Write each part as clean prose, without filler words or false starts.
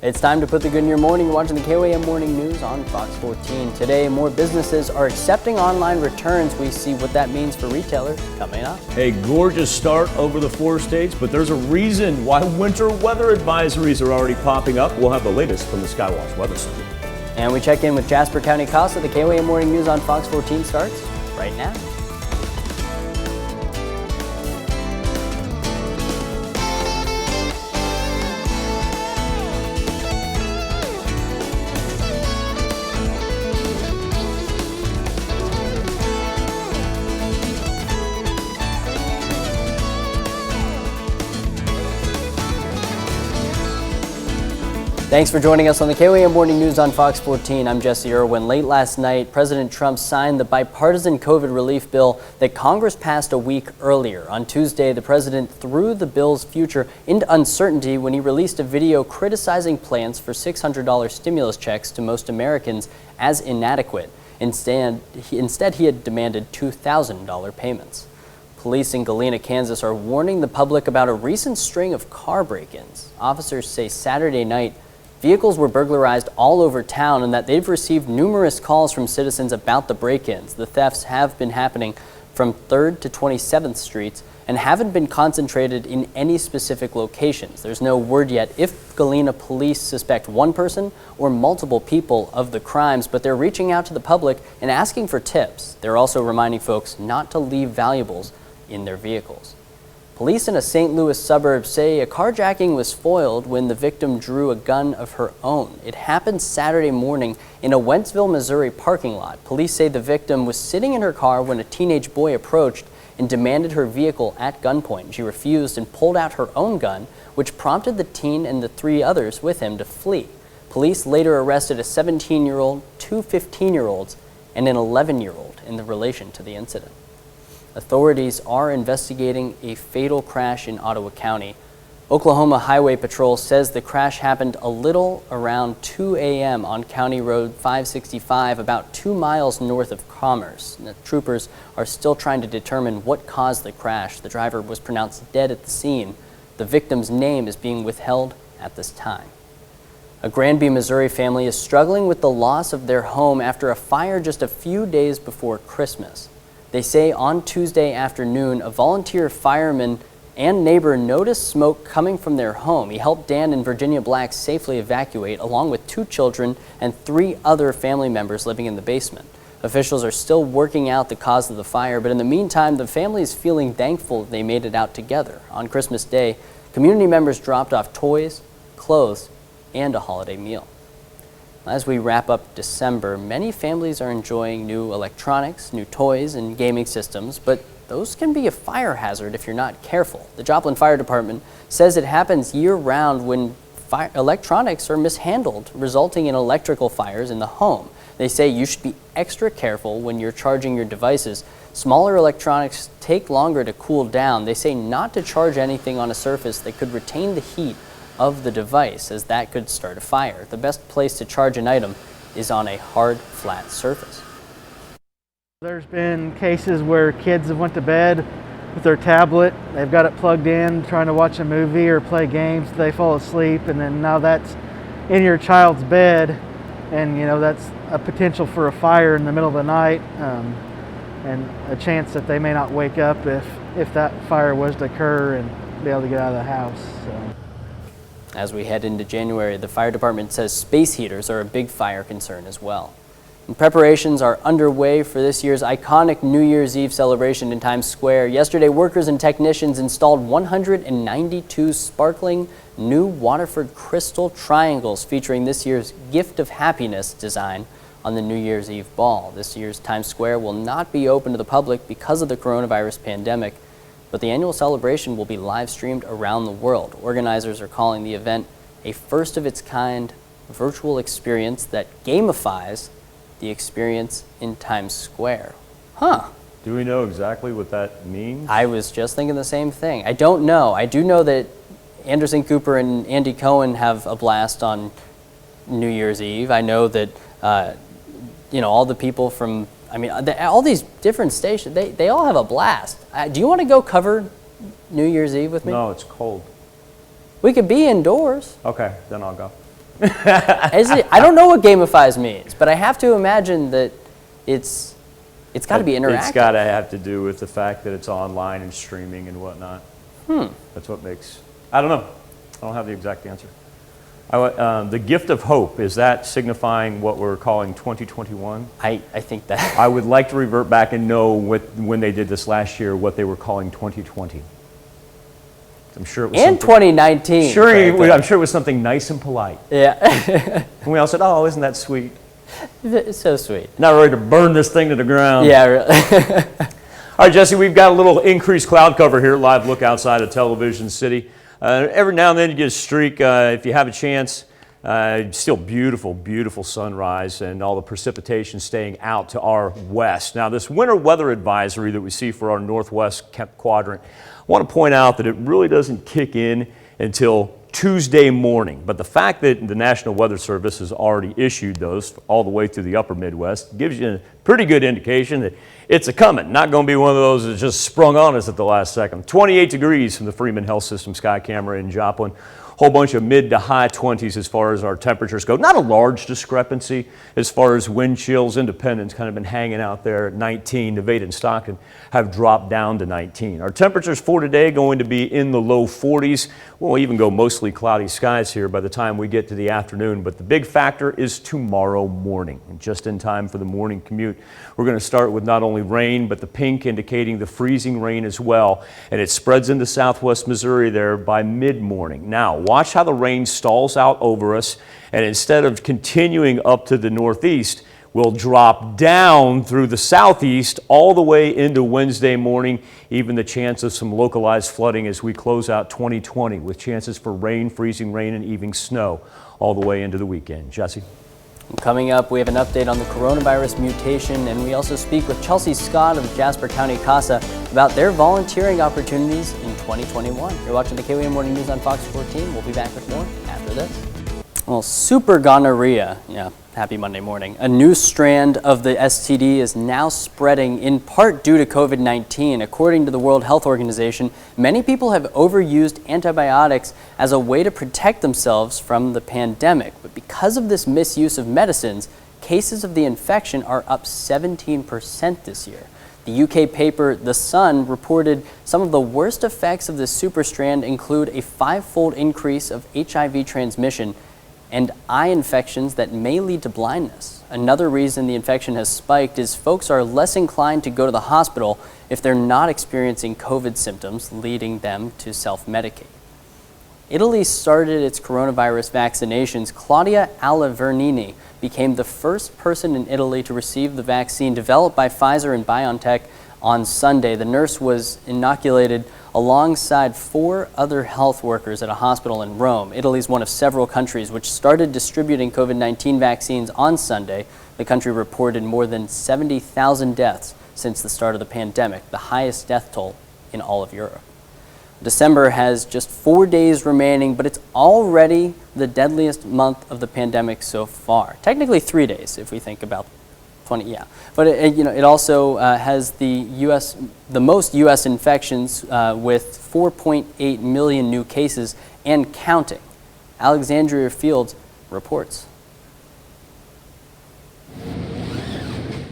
It's time to put the good in your morning. You're watching the KOAM Morning News on Fox 14. Today, more businesses are accepting online returns. We see what that means for retailers coming up. A gorgeous start over the 4 states, but there's a reason why winter weather advisories are already popping up. We'll have the latest from the Skywatch Weather Center. And we check in with Jasper County Casa. The KOAM Morning News on Fox 14 starts right now. Thanks for joining us on the KOAM Morning News on Fox 14. I'm Jesse Irwin. Late last night, President Trump signed the bipartisan COVID relief bill that Congress passed a week earlier. On Tuesday, the president threw the bill's future into uncertainty when he released a video criticizing plans for $600 stimulus checks to most Americans as inadequate. Instead, he had demanded $2,000 payments. Police in Galena, Kansas are warning the public about a recent string of car break-ins. Officers say Saturday night, vehicles were burglarized all over town and that they've received numerous calls from citizens about the break-ins. The thefts have been happening from 3rd to 27th Streets and haven't been concentrated in any specific locations. There's no word yet if Galena police suspect one person or multiple people of the crimes, but they're reaching out to the public and asking for tips. They're also reminding folks not to leave valuables in their vehicles. Police in a St. Louis suburb say a carjacking was foiled when the victim drew a gun of her own. It happened Saturday morning in a Wentzville, Missouri parking lot. Police say the victim was sitting in her car when a teenage boy approached and demanded her vehicle at gunpoint. She refused and pulled out her own gun, which prompted the teen and the 3 others with him to flee. Police later arrested a 17-year-old, 2 15-year-olds, and an 11-year-old in relation to the incident. Authorities are investigating a fatal crash in Ottawa County. Oklahoma Highway Patrol says the crash happened a little around 2 a.m. on County Road 565, about 2 miles north of Commerce. The troopers are still trying to determine what caused the crash. The driver was pronounced dead at the scene. The victim's name is being withheld at this time. A Granby, Missouri family is struggling with the loss of their home after a fire just a few days before Christmas. They say on Tuesday afternoon, a volunteer fireman and neighbor noticed smoke coming from their home. He helped Dan and Virginia Black safely evacuate, along with 2 children and 3 other family members living in the basement. Officials are still working out the cause of the fire, but in the meantime, the family is feeling thankful they made it out together. On Christmas Day, community members dropped off toys, clothes, and a holiday meal. As we wrap up December, many families are enjoying new electronics, new toys, and gaming systems, but those can be a fire hazard if you're not careful. The Joplin Fire Department says it happens year-round when electronics are mishandled, resulting in electrical fires in the home. They say you should be extra careful when you're charging your devices. Smaller electronics take longer to cool down. They say not to charge anything on a surface that could retain the heat of the device, as that could start a fire. The best place to charge an item is on a hard, flat surface. There's been cases where kids have went to bed with their tablet, they've got it plugged in, trying to watch a movie or play games, they fall asleep, and then now that's in your child's bed, and that's a potential for a fire in the middle of the night, and a chance that they may not wake up if that fire was to occur and be able to get out of the house. So. As we head into January, the fire department says space heaters are a big fire concern as well. And preparations are underway for this year's iconic New Year's Eve celebration in Times Square. Yesterday, workers and technicians installed 192 sparkling new Waterford crystal triangles featuring this year's Gift of Happiness design on the New Year's Eve ball. This year's Times Square will not be open to the public because of the coronavirus pandemic, but the annual celebration will be live streamed around the world. Organizers are calling the event a first-of-its-kind virtual experience that gamifies the experience in Times Square. Huh. Do we know exactly what that means? I was just thinking the same thing. I don't know. I do know that Anderson Cooper and Andy Cohen have a blast on New Year's Eve. I know that all the people from all these different stations, they all have a blast. Do you want to go cover New Year's Eve with me? No, it's cold. We could be indoors. Okay, then I'll go. I don't know what gamifies means, but I have to imagine that it's got to be interactive. It's got to have to do with the fact that it's online and streaming and whatnot. That's what makes, I don't know. I don't have the exact answer. The gift of hope, is that signifying what we're calling 2021? I think that. I would like to revert back and know when they did this last year, what they were calling 2020. I'm sure it was and 2019. I'm sure it was something nice and polite. Yeah. And we all said, oh, isn't that sweet? It's so sweet. Not ready to burn this thing to the ground. Yeah, really. All right, Jesse, we've got a little increased cloud cover here. Live look outside of Television City. Every now and then you get a streak. If you have a chance, still beautiful, beautiful sunrise and all the precipitation staying out to our west. Now, this winter weather advisory that we see for our northwest quadrant, I want to point out that it really doesn't kick in until Tuesday morning. But the fact that the National Weather Service has already issued those all the way through the upper Midwest gives you a pretty good indication that it's a coming. Not going to be one of those that just sprung on us at the last second. 28 degrees from the Freeman Health System sky camera in Joplin. Whole bunch of mid to high 20s as far as our temperatures go. Not a large discrepancy as far as wind chills. Independence kind of been hanging out there at 19. Nevada and Stockton have dropped down to 19. Our temperatures for today going to be in the low 40s. We'll even go mostly cloudy skies here by the time we get to the afternoon. But the big factor is tomorrow morning. And just in time for the morning commute, we're going to start with not only rain, but the pink indicating the freezing rain as well. And it spreads into southwest Missouri there by mid-morning. Now, watch how the rain stalls out over us, and instead of continuing up to the northeast, we'll drop down through the southeast all the way into Wednesday morning, even the chance of some localized flooding as we close out 2020 with chances for rain, freezing rain, and even snow all the way into the weekend. Jesse? Coming up, we have an update on the coronavirus mutation, and we also speak with Chelsea Scott of Jasper County CASA about their volunteering opportunities in 2021. You're watching the KOAM Morning News on Fox 14. We'll be back with more after this. Well, super gonorrhea, happy Monday morning. A new strand of the STD is now spreading in part due to COVID-19. According to the World Health Organization, many people have overused antibiotics as a way to protect themselves from the pandemic. But because of this misuse of medicines, cases of the infection are up 17% this year. The UK paper The Sun reported some of the worst effects of this superstrand include a 5-fold increase of HIV transmission and eye infections that may lead to blindness. Another reason the infection has spiked is folks are less inclined to go to the hospital if they're not experiencing COVID symptoms, leading them to self-medicate. Italy started its coronavirus vaccinations. Claudia Allavernini became the first person in Italy to receive the vaccine developed by Pfizer and BioNTech on Sunday. The nurse was inoculated alongside 4 other health workers at a hospital in Rome. Italy is one of several countries which started distributing COVID-19 vaccines on Sunday. The country reported more than 70,000 deaths since the start of the pandemic, the highest death toll in all of Europe. December has just 4 days remaining, but it's already the deadliest month of the pandemic so far. Technically 3 days if we think about 20, but it also has the most U.S. infections with 4.8 million new cases and counting. Alexandria Fields reports.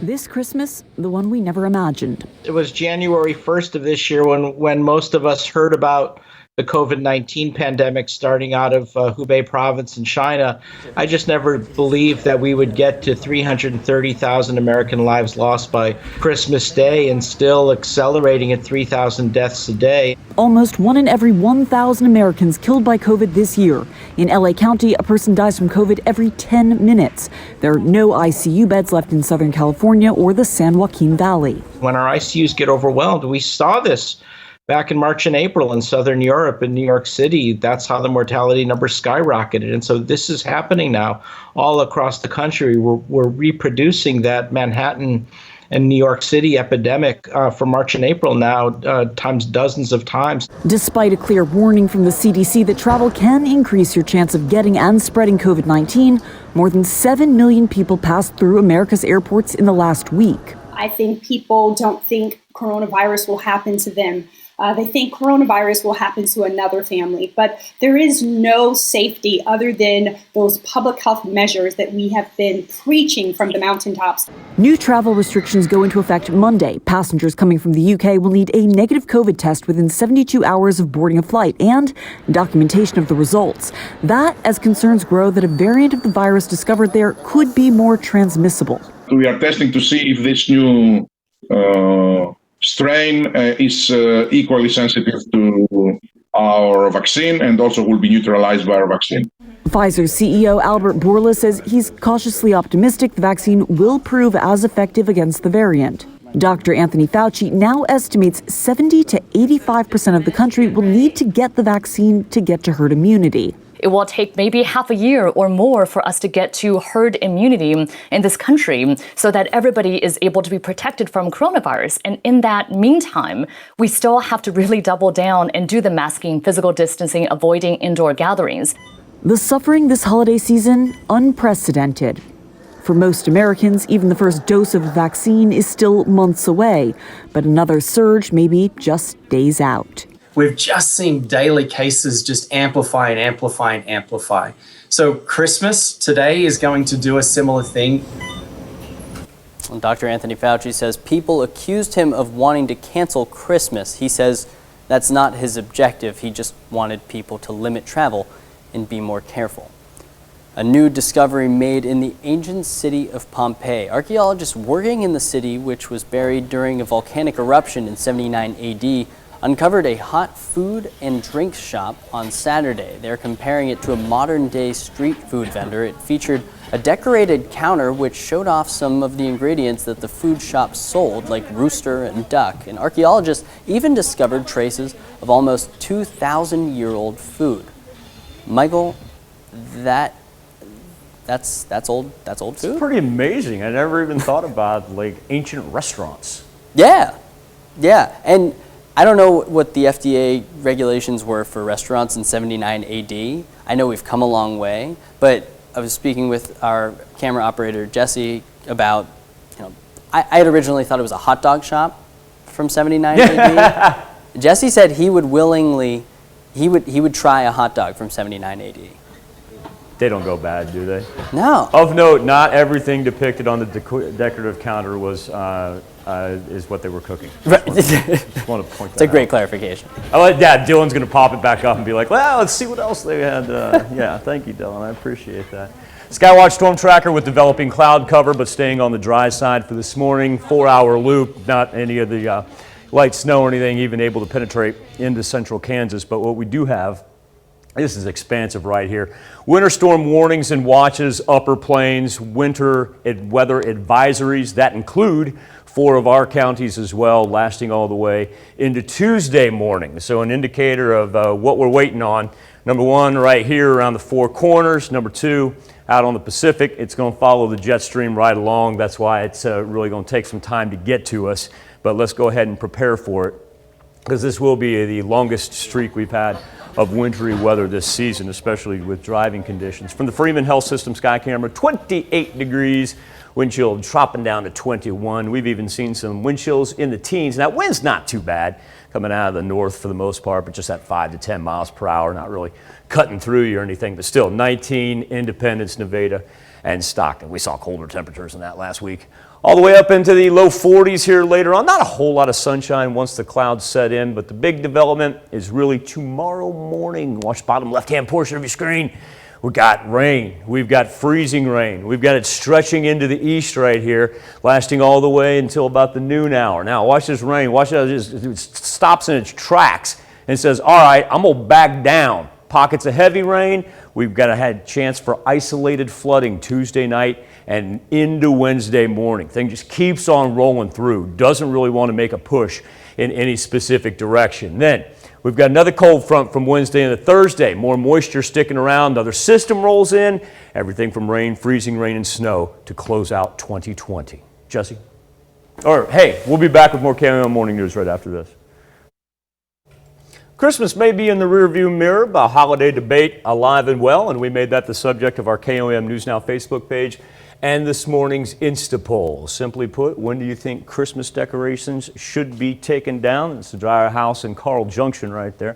This Christmas, the one we never imagined. It was January 1st of this year when most of us heard about the COVID-19 pandemic starting out of Hubei province in China. I just never believed that we would get to 330,000 American lives lost by Christmas Day and still accelerating at 3,000 deaths a day. Almost 1 in every 1,000 Americans killed by COVID this year. In LA County, a person dies from COVID every 10 minutes. There are no ICU beds left in Southern California or the San Joaquin Valley. When our ICUs get overwhelmed, we saw this back in March and April in Southern Europe and New York City. That's how the mortality numbers skyrocketed. And so this is happening now all across the country. We're reproducing that Manhattan and New York City epidemic for March and April now, times dozens of times. Despite a clear warning from the CDC that travel can increase your chance of getting and spreading COVID-19, more than 7 million people passed through America's airports in the last week. I think people don't think coronavirus will happen to them. They think coronavirus will happen to another family, but there is no safety other than those public health measures that we have been preaching from the mountaintops. New travel restrictions go into effect Monday. Passengers coming from the UK will need a negative COVID test within 72 hours of boarding a flight and documentation of the results. That as concerns grow that a variant of the virus discovered there could be more transmissible. We are testing to see if this new strain is equally sensitive to our vaccine and also will be neutralized by our vaccine. Pfizer's CEO Albert Bourla says he's cautiously optimistic the vaccine will prove as effective against the variant. Dr. Anthony Fauci now estimates 70 to 85% of the country will need to get the vaccine to get to herd immunity. It will take maybe half a year or more for us to get to herd immunity in this country so that everybody is able to be protected from coronavirus. And in that meantime, we still have to really double down and do the masking, physical distancing, avoiding indoor gatherings. The suffering this holiday season, unprecedented. For most Americans, even the first dose of the vaccine is still months away, but another surge may be just days out. We've just seen daily cases just amplify and amplify and amplify. So Christmas today is going to do a similar thing. Well, Dr. Anthony Fauci says people accused him of wanting to cancel Christmas. He says that's not his objective. He just wanted people to limit travel and be more careful. A new discovery made in the ancient city of Pompeii. Archaeologists working in the city, which was buried during a volcanic eruption in 79 AD, uncovered a hot food and drink shop on Saturday. They're comparing it to a modern-day street food vendor. It featured a decorated counter which showed off some of the ingredients that the food shop sold, like rooster and duck. And archaeologists even discovered traces of almost 2,000-year-old food. Michael, that's old food? It's pretty amazing. I never even thought about like ancient restaurants. Yeah, and I don't know what the FDA regulations were for restaurants in 79 AD. I know we've come a long way, but I was speaking with our camera operator, Jesse, about, I had originally thought it was a hot dog shop from 79 AD. Jesse said he would willingly, he would try a hot dog from 79 AD. They don't go bad, do they? No. Of note, not everything depicted on the decorative counter was is what they were cooking. Right. Just want to point that It's a great out. clarification. I like that. Dylan's going to pop it back up and be like, well, let's see what else they had. Yeah, thank you, Dylan. I appreciate that. Skywatch Storm Tracker with developing cloud cover, but staying on the dry side for this morning. 4-hour loop, not any of the light snow or anything even able to penetrate into central Kansas. But what we do have, this is expansive right here. Winter storm warnings and watches, upper plains, winter weather advisories that include 4 of our counties as well, lasting all the way into Tuesday morning. So an indicator of what we're waiting on. Number 1, right here around the 4 corners. Number 2, out on the Pacific. It's going to follow the jet stream right along. That's why it's really going to take some time to get to us. But let's go ahead and prepare for it, because this will be the longest streak we've had of wintry weather this season, especially with driving conditions. From the Freeman Health System sky camera, 28 degrees, wind chill dropping down to 21. We've even seen some wind chills in the teens. Now, wind's not too bad coming out of the north for the most part, but just at 5 to 10 miles per hour, not really cutting through you or anything, but still 19, Independence, Nevada, and Stockton. We saw colder temperatures than that last week. All the way up into the low 40s here later on. Not a whole lot of sunshine once the clouds set in, but the big development is really tomorrow morning. Watch the bottom left-hand portion of your screen. We've got rain. We've got freezing rain. We've got it stretching into the east right here, lasting all the way until about the noon hour. Now, watch this rain. Watch how it stops in its tracks and says, all right, I'm going to back down. Pockets of heavy rain. We've got a chance for isolated flooding Tuesday night and into Wednesday morning. Thing just keeps on rolling through. Doesn't really want to make a push in any specific direction. Then we've got another cold front from Wednesday into Thursday. More moisture sticking around. Another system rolls in. Everything from rain, freezing rain, and snow to close out 2020. Jesse? Or hey, we'll be back with more KOAM Morning News right after this. Christmas may be in the rearview mirror, but holiday debate alive and well, and we made that the subject of our KOAM News Now Facebook page And this morning's Insta poll. Simply put, when do you think Christmas decorations should be taken down? It's the Dryer House in Carl Junction right there.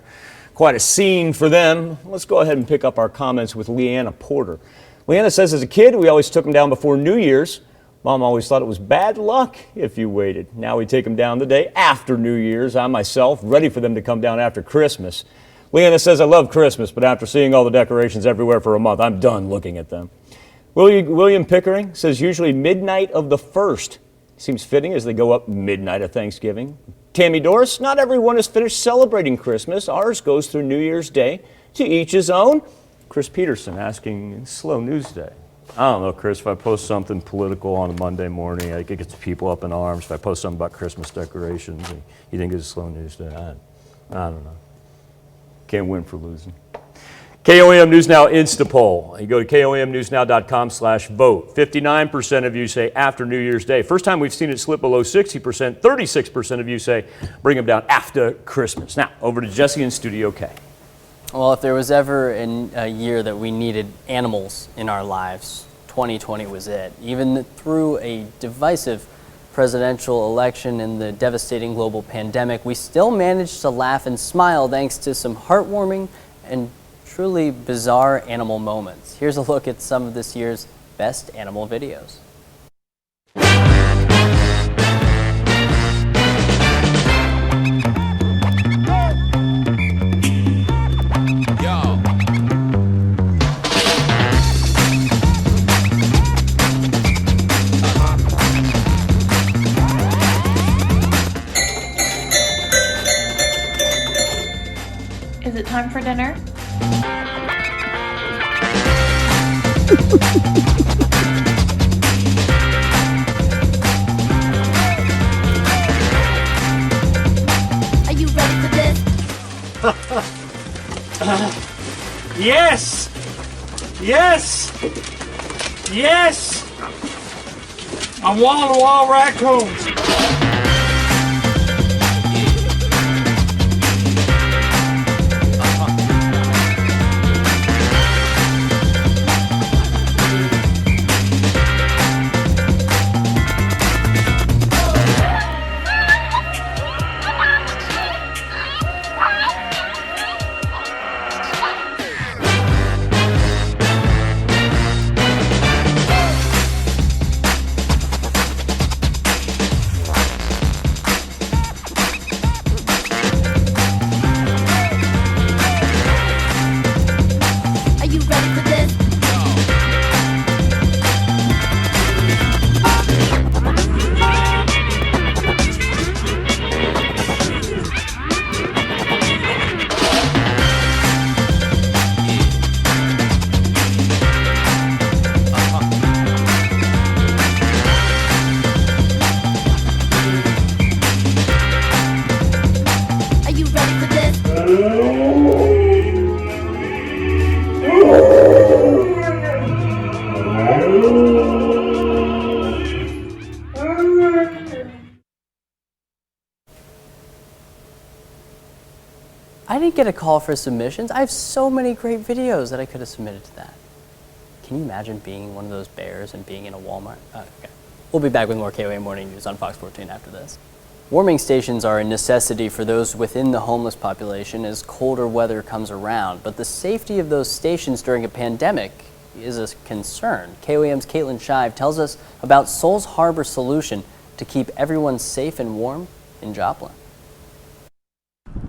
Quite a scene for them. Let's go ahead and pick up our comments with Leanna Porter. Leanna says, as a kid, we always took them down before New Year's. Mom always thought it was bad luck if you waited. Now we take them down the day after New Year's. I myself, ready for them to come down after Christmas. Leanna says, I love Christmas, but after seeing all the decorations everywhere for a month, I'm done looking at them. William Pickering says, usually midnight of the 1st. Seems fitting as they go up midnight of Thanksgiving. Tammy Doris, not everyone is finished celebrating Christmas. Ours goes through New Year's Day. To each his own. Chris Peterson asking, slow news day. I don't know, Chris, if I post something political on a Monday morning, I think it gets people up in arms. If I post something about Christmas decorations, you think it's a slow news day? I don't know. Can't win for losing. KOAM News Now Insta Poll. You go to KOAMNewsNow.com/vote. 59% of you say after New Year's Day. First time we've seen it slip below 60%. 36% of you say bring them down after Christmas. Now, over to Jesse in Studio K. Well, if there was ever a year that we needed animals in our lives, 2020 was it. Even through a divisive presidential election and the devastating global pandemic, we still managed to laugh and smile thanks to some heartwarming and truly bizarre animal moments. Here's a look at some of this year's best animal videos. Is it time for dinner? Are you ready for this? Yes! Yes! Yes! I'm wall-to-wall raccoons. I didn't get a call for submissions. I have so many great videos that I could have submitted to that. Can you imagine being one of those bears and being in a Walmart? Okay. We'll be back with more KOA Morning News on Fox 14 after this. Warming stations are a necessity for those within the homeless population as colder weather comes around, but the safety of those stations during a pandemic is a concern. KOAM's Caitlin Shive tells us about Souls Harbor's solution to keep everyone safe and warm in Joplin.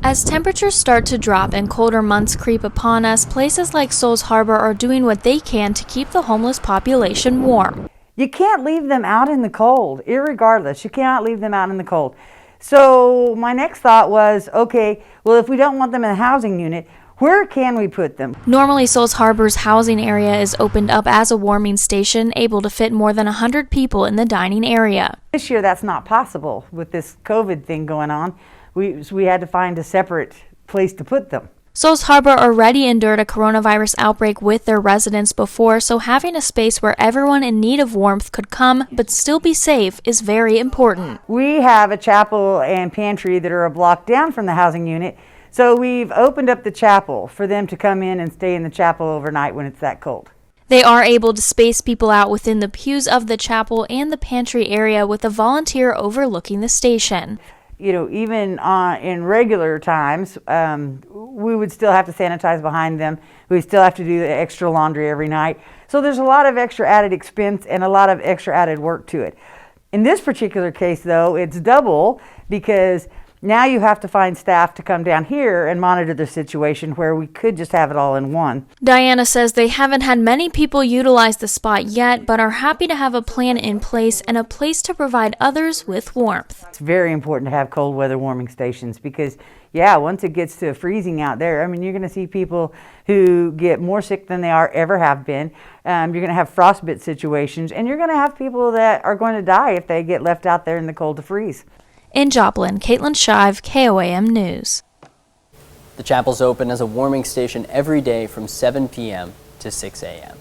As temperatures start to drop and colder months creep upon us, places like Souls Harbor are doing what they can to keep the homeless population warm. You can't leave them out in the cold, irregardless. You cannot leave them out in the cold. So my next thought was, okay, well, if we don't want them in a housing unit, where can we put them? Normally, Souls Harbor's housing area is opened up as a warming station, able to fit more than 100 people in the dining area. This year, that's not possible with this COVID thing going on. We had to find a separate place to put them. Souls Harbor already endured a coronavirus outbreak with their residents before, so having a space where everyone in need of warmth could come but still be safe is very important. We have a chapel and pantry that are a block down from the housing unit, so we've opened up the chapel for them to come in and stay in the chapel overnight when it's that cold. They are able to space people out within the pews of the chapel and the pantry area with a volunteer overlooking the station. You know, even in regular times, we would still have to sanitize behind them. We still have to do the extra laundry every night. So there's a lot of extra added expense and a lot of extra added work to it. In this particular case, though, it's double because now you have to find staff to come down here and monitor the situation where we could just have it all in one. Diana says they haven't had many people utilize the spot yet, but are happy to have a plan in place and a place to provide others with warmth. It's very important to have cold weather warming stations because, yeah, once it gets to freezing out there, I mean, you're going to see people who get more sick than they ever have been. You're going to have frostbite situations, and you're going to have people that are going to die if they get left out there in the cold to freeze. In Joplin, Caitlin Shive, KOAM News. The chapel's open as a warming station every day from 7 p.m. to 6 a.m.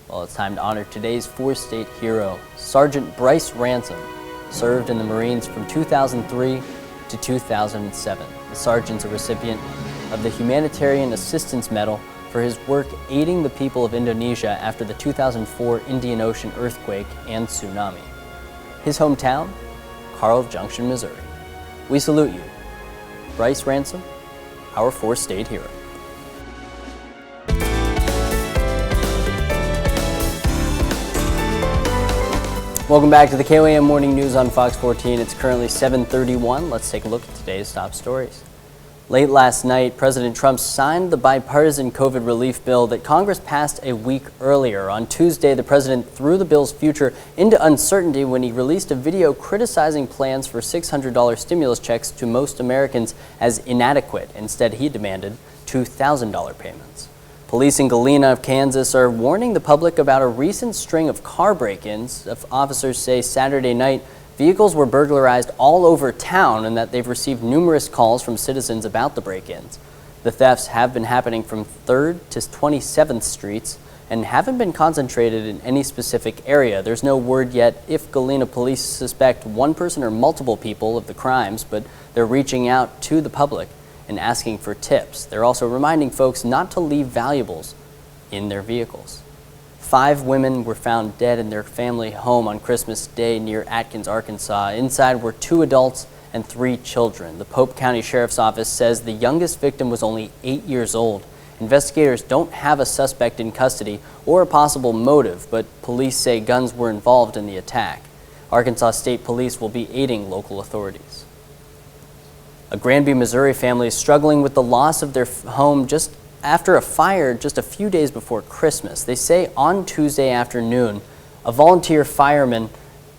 Well, it's time to honor today's four-state hero. Sergeant Bryce Ransom served in the Marines from 2003 to 2007. The sergeant's a recipient of the Humanitarian Assistance Medal for his work aiding the people of Indonesia after the 2004 Indian Ocean earthquake and tsunami. His hometown? Carl Junction, Missouri. We salute you, Bryce Ransom, our four-state hero. Welcome back to the KOAM Morning News on Fox 14. It's currently 7:31. Let's take a look at today's top stories. Late last night, President Trump signed the bipartisan COVID relief bill that Congress passed a week earlier. On Tuesday, the president threw the bill's future into uncertainty when he released a video criticizing plans for $600 stimulus checks to most Americans as inadequate. Instead, he demanded $2,000 payments. Police in Galena of Kansas are warning the public about a recent string of car break-ins. Officers say Saturday night, vehicles were burglarized all over town and that they've received numerous calls from citizens about the break-ins. The thefts have been happening from 3rd to 27th Streets and haven't been concentrated in any specific area. There's no word yet if Galena police suspect one person or multiple people of the crimes, but they're reaching out to the public and asking for tips. They're also reminding folks not to leave valuables in their vehicles. 5 women were found dead in their family home on Christmas Day near Atkins, Arkansas. Inside were 2 adults and 3 children. The Pope County Sheriff's Office says the youngest victim was only 8 years old. Investigators don't have a suspect in custody or a possible motive, but police say guns were involved in the attack. Arkansas State Police will be aiding local authorities. A Granby, Missouri family is struggling with the loss of their home just after a fire just a few days before Christmas. They say on Tuesday afternoon, a volunteer fireman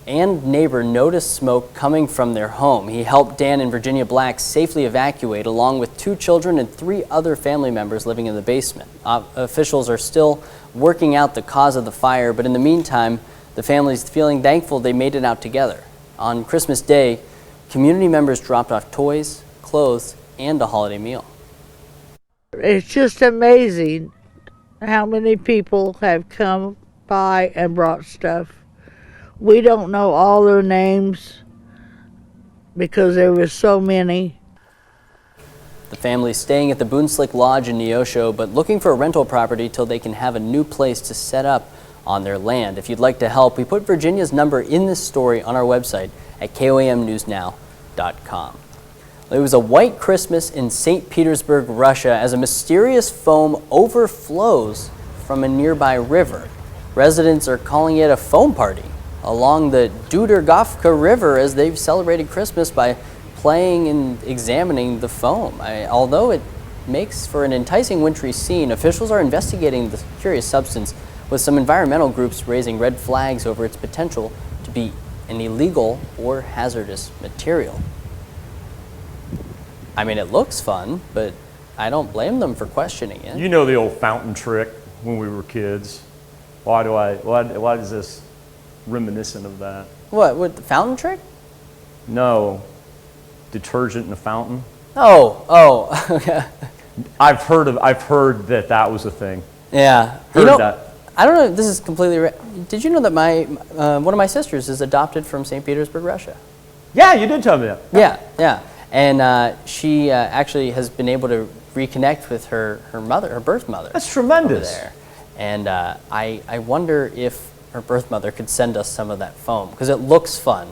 and neighbor noticed smoke coming from their home. He helped Dan and Virginia Black safely evacuate along with 2 children and 3 other family members living in the basement. Officials are still working out the cause of the fire, but in the meantime, the family's feeling thankful they made it out together. On Christmas Day, community members dropped off toys, clothes, and a holiday meal. It's just amazing how many people have come by and brought stuff. We don't know all their names because there were so many. The family is staying at the Boonslick Lodge in Neosho, but looking for a rental property till they can have a new place to set up on their land. If you'd like to help, we put Virginia's number in this story on our website at KOAMnewsnow.com. It was a white Christmas in St. Petersburg, Russia, as a mysterious foam overflows from a nearby river. Residents are calling it a foam party along the Dudergovka River as they've celebrated Christmas by playing and examining the foam. Although it makes for an enticing wintry scene, officials are investigating the curious substance, with some environmental groups raising red flags over its potential to be an illegal or hazardous material. I mean, it looks fun, but I don't blame them for questioning it. You know the old fountain trick when we were kids. Why is this reminiscent of that? What, the fountain trick? No, detergent in a fountain. Oh, okay. I've heard that was a thing. Yeah. That. I don't know if this is completely did you know that one of my sisters is adopted from St. Petersburg, Russia? Yeah, you did tell me that. Yeah. And she actually has been able to reconnect with her mother, her birth mother. That's tremendous. Over there. And I wonder if her birth mother could send us some of that foam, because it looks fun.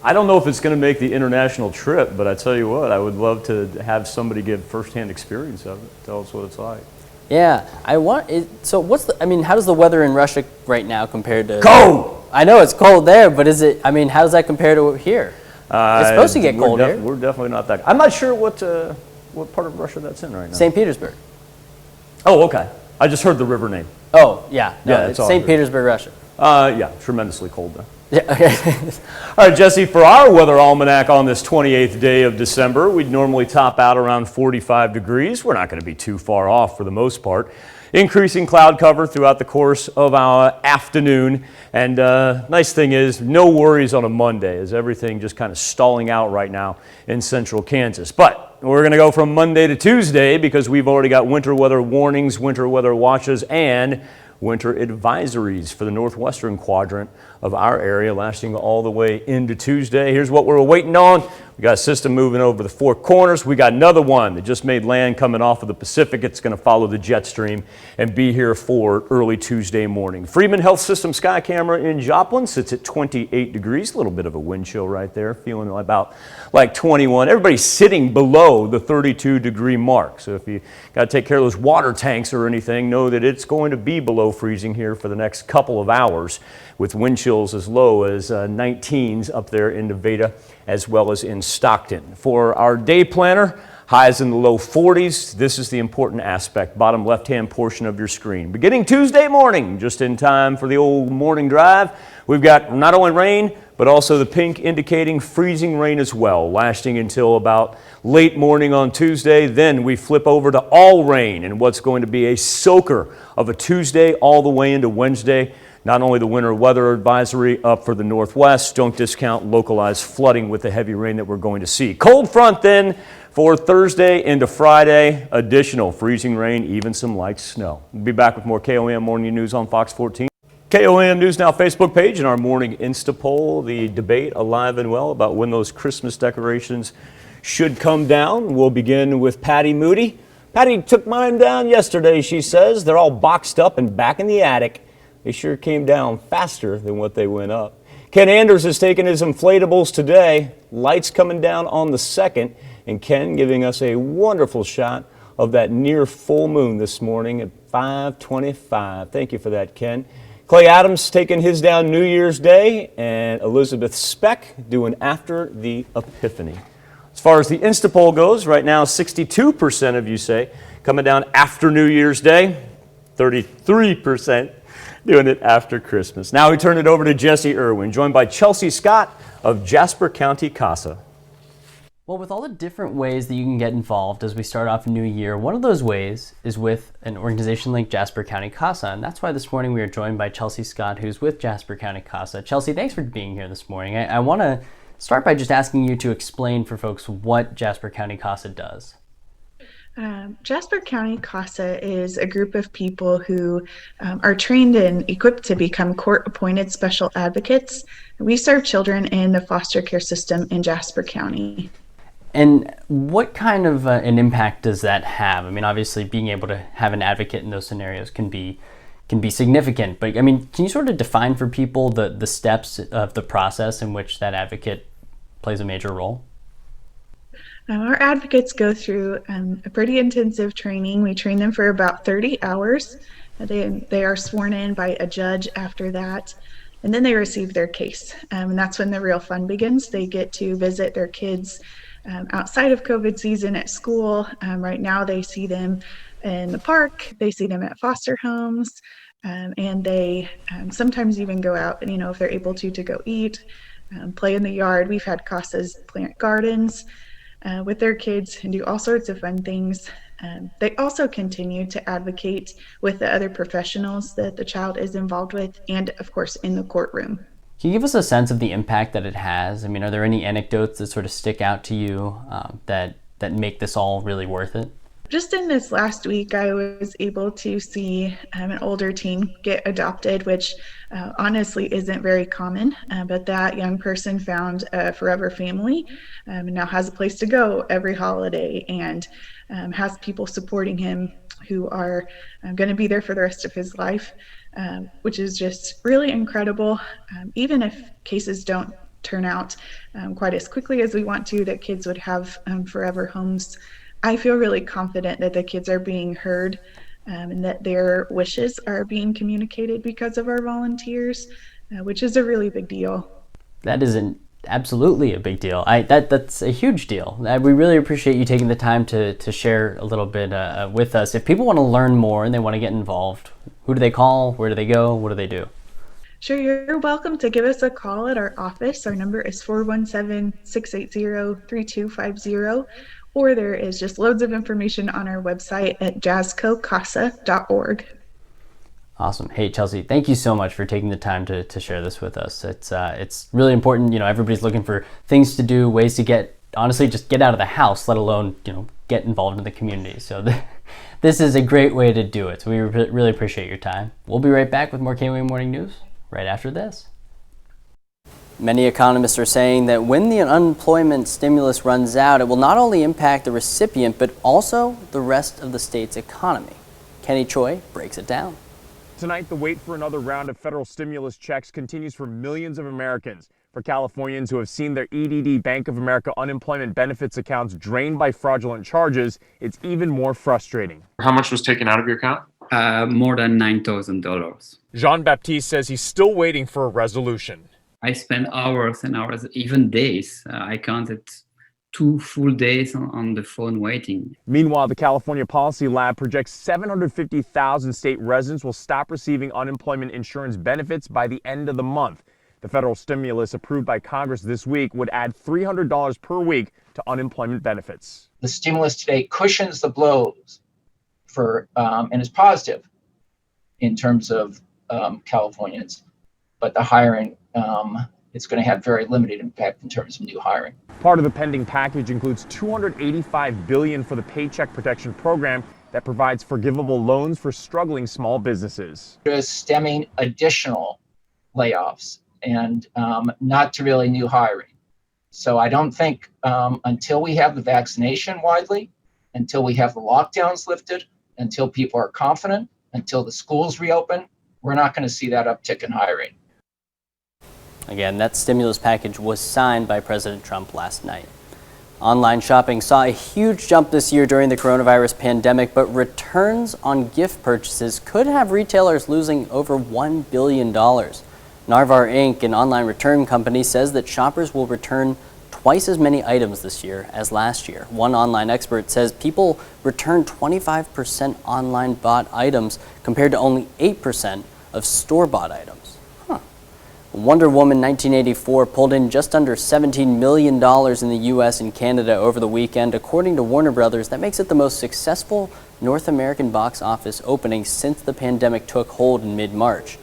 I don't know if it's going to make the international trip, but I tell you what, I would love to have somebody give firsthand experience of it. Tell us what it's like. Yeah, so what's the, I mean, how does the weather in Russia right now compare to? Cold! I know it's cold there, but is it, I mean, how does that compare to here? It's supposed to get cold here. We're definitely not that. I'm not sure what part of Russia that's in right now. St. Petersburg. Oh, okay. I just heard the river name. Oh, yeah. No, Yeah, it's St. Petersburg, Russia. Yeah, tremendously cold there. Yeah, okay. All right, Jesse, for our weather almanac on this 28th day of December, we'd normally top out around 45 degrees. We're not going to be too far off for the most part. Increasing cloud cover throughout the course of our afternoon. And nice thing is, no worries on a Monday, as everything just kind of stalling out right now in central Kansas. But we're going to go from Monday to Tuesday because we've already got winter weather warnings, winter weather watches, and winter advisories for the northwestern quadrant of our area, lasting all the way into Tuesday. Here's what we're waiting on. We got a system moving over the Four Corners. We got another one that just made land coming off of the Pacific. It's going to follow the jet stream and be here for early Tuesday morning. Freeman Health System sky camera in Joplin sits at 28 degrees. A little bit of a wind chill right there, feeling about like 21. Everybody's sitting below the 32-degree mark. So if you got to take care of those water tanks or anything, know that it's going to be below freezing here for the next couple of hours, with wind chills as low as 19s up there in Nevada as well as in Stockton. For our day planner, highs in the low 40s. This is the important aspect, bottom left-hand portion of your screen. Beginning Tuesday morning, just in time for the old morning drive, we've got not only rain, but also the pink indicating freezing rain as well, lasting until about late morning on Tuesday. Then we flip over to all rain and what's going to be a soaker of a Tuesday all the way into Wednesday. Not only the winter weather advisory up for the Northwest, don't discount localized flooding with the heavy rain that we're going to see. Cold front then for Thursday into Friday, additional freezing rain, even some light snow. We'll be back with more KOAM Morning News on Fox 14. KOAM News Now Facebook page and our morning Insta poll, the debate alive and well about when those Christmas decorations should come down. We'll begin with Patty Moody. Patty took mine down yesterday, she says. They're all boxed up and back in the attic. They sure came down faster than what they went up. Ken Anders has taken his inflatables today. Lights coming down on the 2nd, and Ken giving us a wonderful shot of that near full moon this morning at 5:25. Thank you for that, Ken. Clay Adams taking his down New Year's Day, and Elizabeth Speck doing after the Epiphany. As far as the Insta poll goes, right now 62% of you say coming down after New Year's Day, 33% doing it after Christmas. Now we turn it over to Jesse Irwin, joined by Chelsea Scott of Jasper County CASA. Well, with all the different ways that you can get involved as we start off a new year, one of those ways is with an organization like Jasper County CASA, and that's why this morning we are joined by Chelsea Scott, who's with Jasper County CASA. Chelsea, thanks for being here this morning. I want to start by just asking you to explain for folks what Jasper County CASA does. Jasper County CASA is a group of people who are trained and equipped to become court-appointed special advocates. We serve children in the foster care system in Jasper County. And what kind of an impact does that have? I mean, obviously being able to have an advocate in those scenarios can be significant, but I mean, can you sort of define for people the steps of the process in which that advocate plays a major role? Our advocates go through a pretty intensive training. We train them for about 30 hours. They are sworn in by a judge after that, and then they receive their case. And that's when the real fun begins. They get to visit their kids outside of COVID season at school. Right now they see them in the park, they see them at foster homes, and they sometimes even go out and, if they're able to go eat, play in the yard. We've had CASAs plant gardens with their kids and do all sorts of fun things. They also continue to advocate with the other professionals that the child is involved with, and of course in the courtroom. Can you give us a sense of the impact that it has? I mean, are there any anecdotes that sort of stick out to you that make this all really worth it? Just in this last week, I was able to see an older teen get adopted, which honestly isn't very common, but that young person found a forever family and now has a place to go every holiday and has people supporting him who are going to be there for the rest of his life, which is just really incredible. Even if cases don't turn out quite as quickly as we want to, that kids would have forever homes, I feel really confident that the kids are being heard and that their wishes are being communicated because of our volunteers, which is a really big deal. That is absolutely a big deal. That's a huge deal. We really appreciate you taking the time to share a little bit with us. If people want to learn more and they want to get involved, who do they call? Where do they go? What do they do? Sure, you're welcome to give us a call at our office. Our number is 417-680-3250, or there is just loads of information on our website at jazzcocasa.org. Awesome. Hey, Chelsea, thank you so much for taking the time to share this with us. It's really important. Everybody's looking for things to do, ways to honestly, just get out of the house, let alone, get involved in the community. So this is a great way to do it. So we really appreciate your time. We'll be right back with more KOAM Morning News right after this. Many economists are saying that when the unemployment stimulus runs out, it will not only impact the recipient, but also the rest of the state's economy. Kenny Choi breaks it down. Tonight, the wait for another round of federal stimulus checks continues for millions of Americans. For Californians who have seen their EDD Bank of America unemployment benefits accounts drained by fraudulent charges, it's even more frustrating. How much was taken out of your account? More than $9,000. Jean-Baptiste says he's still waiting for a resolution. I spent hours and hours, even days. I counted 2 full days on the phone waiting. Meanwhile, the California Policy Lab projects 750,000 state residents will stop receiving unemployment insurance benefits by the end of the month. The federal stimulus approved by Congress this week would add $300 per week to unemployment benefits. The stimulus today cushions the blows and is positive in terms of Californians, but the hiring, it's going to have very limited impact in terms of new hiring. Part of the pending package includes $285 billion for the Paycheck Protection Program that provides forgivable loans for struggling small businesses. It is stemming additional layoffs and not to really new hiring. So I don't think until we have the vaccination widely, until we have the lockdowns lifted, until people are confident, until the schools reopen, we're not going to see that uptick in hiring. Again, that stimulus package was signed by President Trump last night. Online shopping saw a huge jump this year during the coronavirus pandemic, but returns on gift purchases could have retailers losing over $1 billion. Narvar Inc., an online return company, says that shoppers will return twice as many items this year as last year. One online expert says people return 25% online bought items compared to only 8% of store-bought items. Wonder Woman 1984 pulled in just under $17 million in the U.S. and Canada over the weekend. According to Warner Brothers, that makes it the most successful North American box office opening since the pandemic took hold in mid-March.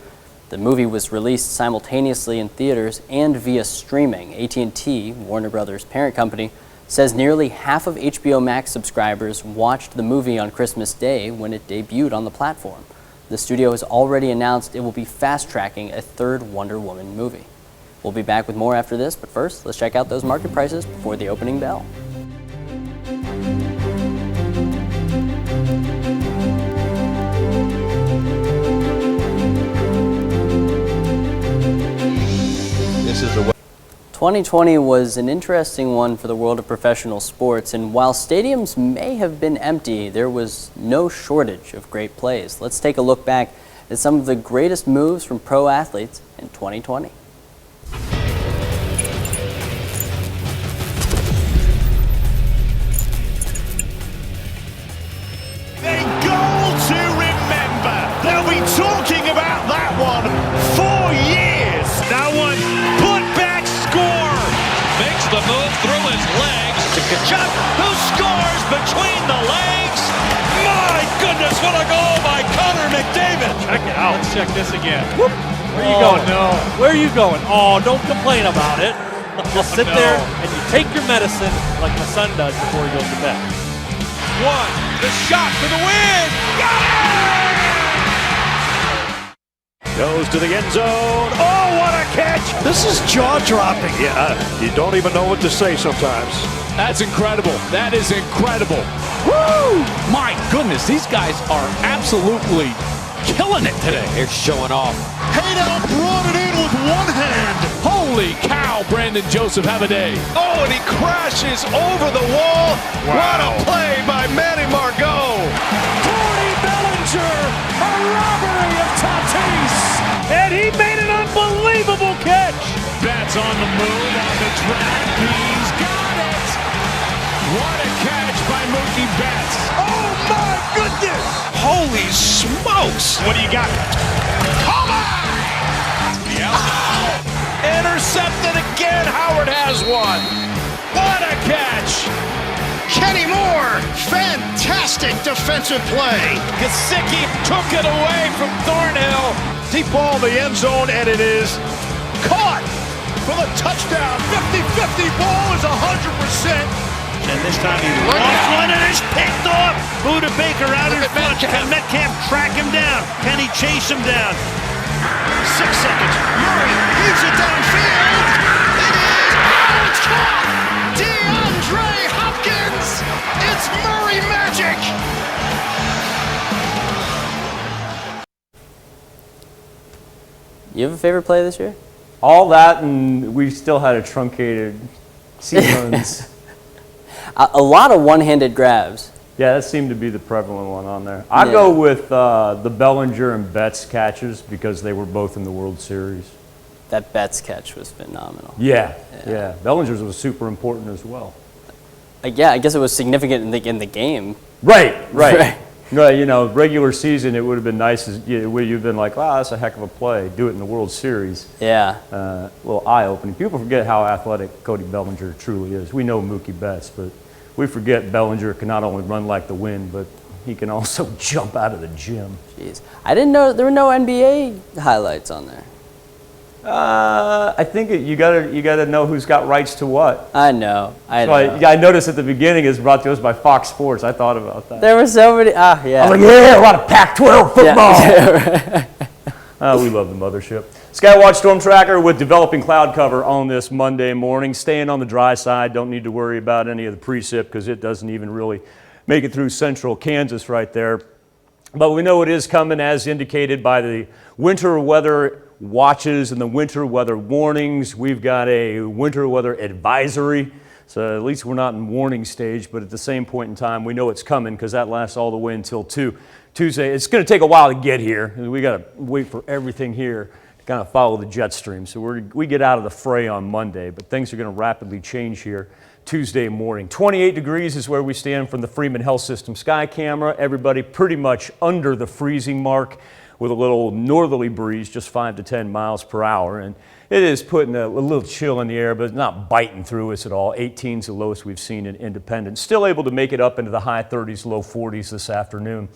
The movie was released simultaneously in theaters and via streaming. AT&T, Warner Brothers' parent company, says nearly half of HBO Max subscribers watched the movie on Christmas Day when it debuted on the platform. The studio has already announced it will be fast-tracking a third Wonder Woman movie. We'll be back with more after this, but first, let's check out those market prices before the opening bell. This is a 2020 was an interesting one for the world of professional sports, and while stadiums may have been empty, there was no shortage of great plays. Let's take a look back at some of the greatest moves from pro athletes in 2020. A goal to remember. They'll be talking about that one for years. That one put back score. Makes the move through his legs to Kachuk, who scores between the legs. My goodness, what a goal by Connor McDavid. Check it out. Let's check this again. Whoop. Where are you going? No. Where are you going? Oh, don't complain about it. Just sit there and you take your medicine like my son does before he goes to bed. One, the shot for the win. Got it! Goes to the end zone. Oh, what a catch! This is jaw-dropping. Yeah, you don't even know what to say sometimes. That's incredible. That is incredible. Woo! My goodness, these guys are absolutely killing it today. They're showing off. Haydel brought it in with one hand. Holy cow, Brandon Joseph, have a day. Oh, and he crashes over the wall. Wow. What a play by Manny Margot. Cody Bellinger, a robbery of Tatis. And he made an unbelievable catch. Betts on the move, on the track. He's got it. What a catch by Mookie Betts. Oh, my goodness. Holy smokes. What do you got? Homer! Intercepted again. Howard has one. What a catch. Kenny Moore. Fantastic defensive play. Gesicki took it away from Thornhill. Deep ball in the end zone, and it is caught for the touchdown. 50-50 ball is 100%. And this time he lost one and it's picked off. Buda Baker out in front. Can Metcalf track him down? Can he chase him down? 6 seconds. Murray heaves it downfield. It is out. DeAndre Hopkins. It's Murray magic. You have a favorite play this year? All that, and we still had a truncated sequence. A lot of one-handed grabs. Yeah, that seemed to be the prevalent one on there. I go with the Bellinger and Betts catches because they were both in the World Series. That Betts catch was phenomenal. Yeah. Bellinger's was super important as well. Yeah, I guess it was significant in the game. Right. No, you know, regular season, it would have been nice. You've been like, wow, that's a heck of a play. Do it in the World Series. Yeah. A little eye-opening. People forget how athletic Cody Bellinger truly is. We know Mookie Betts, but we forget Bellinger can not only run like the wind, but he can also jump out of the gym. Jeez. I didn't know there were no NBA highlights on there. I think you gotta know who's got rights to what. I know. I noticed at the beginning it's brought to us by Fox Sports. I thought about that. There were so many. Yeah. I was like, yeah, a lot of Pac-12 football. Yeah. We love the mothership. Skywatch Storm Tracker with developing cloud cover on this Monday morning. Staying on the dry side. Don't need to worry about any of the precip because it doesn't even really make it through central Kansas right there. But we know it is coming as indicated by the winter weather watches and the winter weather warnings. We've got a winter weather advisory. So at least we're not in warning stage, but at the same point in time, we know it's coming because that lasts all the way until Tuesday. It's going to take a while to get here. We got to wait for everything here to kind of follow the jet stream. So we get out of the fray on Monday, but things are going to rapidly change here Tuesday morning. 28 degrees is where we stand from the Freeman Health System sky camera. Everybody pretty much under the freezing mark, with a little northerly breeze, just 5 to 10 miles per hour. And it is putting a little chill in the air, but it's not biting through us at all. 18 is the lowest we've seen in Independence. Still able to make it up into the high 30s, low 40s this afternoon.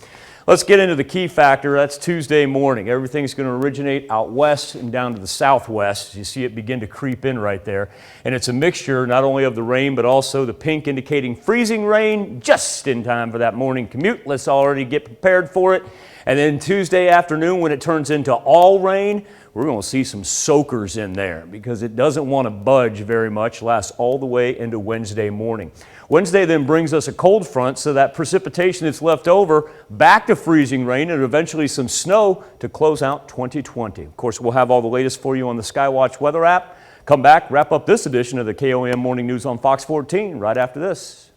Let's get into the key factor. That's Tuesday morning. Everything's going to originate out west and down to the southwest. You see it begin to creep in right there. And it's a mixture not only of the rain, but also the pink indicating freezing rain just in time for that morning commute. Let's already get prepared for it. And then Tuesday afternoon, when it turns into all rain, we're going to see some soakers in there because it doesn't want to budge very much, lasts all the way into Wednesday morning. Wednesday then brings us a cold front, so that precipitation that's left over back to freezing rain and eventually some snow to close out 2020. Of course, we'll have all the latest for you on the Skywatch weather app. Come back, wrap up this edition of the KOAM Morning News on Fox 14 right after this.